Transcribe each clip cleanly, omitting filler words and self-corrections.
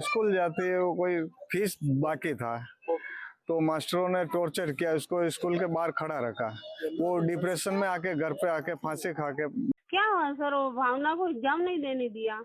School जाती है, वो कोई फीस बाकी था तो मास्टरों ने टॉर्चर किया, उसको स्कूल के बाहर खड़ा रखा। वो डिप्रेशन में आके घर पे आके फांसी खा के। क्या हुआ सर, वो भावना को एग्जाम नहीं देने दिया?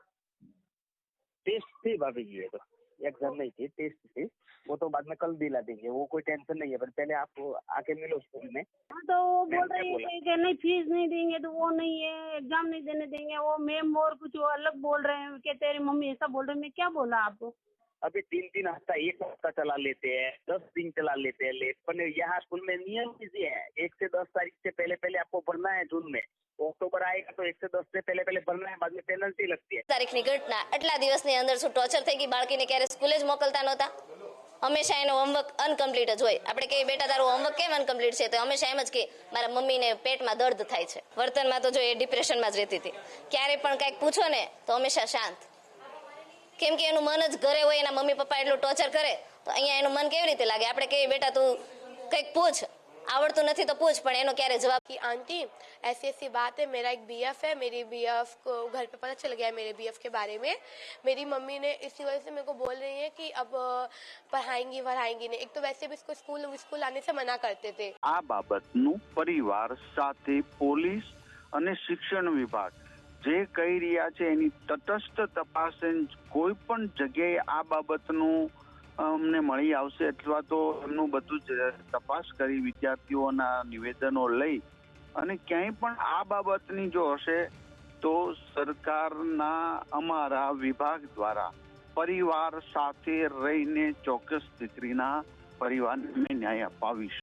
टेस्ट थी भाभी जी, ये तो एग्जाम नहीं थी, टेस्ट थी। वो तो बाद में कल दिला देंगे, वो कोई टेंशन नहीं है, पर पहले आप आके मिलो स्कूल में। हाँ, तो वो बोल रही है कि नहीं फीस नहीं देंगे, तो वो नहीं है, एग्जाम नहीं देने देंगे। वो मैम और कुछ वो अलग बोल रहे हैं कि तेरी मम्मी ऐसा बोल रही है। मैं क्या बोला आपको? अभी 3-3 हफ्ता, 1 हफ्ता चला लेते हैं, 10 दिन चला लेते हैं लेट। पर यहाँ स्कूल में नियम इजी है, 1 से 10 तारीख से पहले पहले आपको भरना है। जून में ऑक्टोबर आएगा तो 1 से 10 से पहले पहले भरना है, बाद में पेनल्टी लगती है। તારીખની ઘટના આટલા દિવસની અંદર શું ટોર્ચર થઈ ગઈ, બાળકીને ક્યારે સ્કૂલે જ મોકલતા નહોતા? હંમેશા એનો હોમવર્ક અનકમ્પ્લીટ જ હોય। આપણે કહીએ બેટા તારું હોમવર્ક કેમ અનકમ્પ્લીટ છે, તો હંમેશા એમ જ કે મારા મમ્મીને પેટમાં દર્દ થાય છે। વર્તનમાં તો જો એ ડિપ્રેશનમાં જ રહેતી હતી। ક્યારે પણ કંઈક પૂછો ને તો હંમેશા શાંત, કેમ કે એનું મન જ ઘરે હોય, એના મમ્મી પપ્પા એટલું ટોર્ચર કરે તો અહીંયા એનું મન કેવી રીતે લાગે? આપણે કહીએ બેટા તું કંઈક પૂછ, आवड़तु नहीं तो पूछ, पण एनो क्यारे जवाब कि आंटी ऐसी ऐसी बात है, मेरा एक बीएफ है, मेरी बीएफ को घर पे पता चल गया है मेरे बीएफ के बारे में। मेरी मम्मी ने इसी वजह से मेरे को बोल रही है कि अब पढ़ाएंगी नहीं। एक तो वैसे भी इसको स्कूल आने से मना करते थे। आ बाबतनु परिवार साथे पोलीस अने शिक्षण विभाग जे कही रह्या छे एनी तटस्थ तपास कोई पण जग्याए आ बाबतनु अमने मळी आवशे, अथवा तो एमनुं बधुं ज तपास करी विद्यार्थीओना निवेदनो लई अने क्यांय पण आ बाबतनी जो हशे तो सरकारना अमारा विभाग द्वारा परिवार साथे रहीने चोक्कस दीकरीना परिवारने न्याय अपावीश।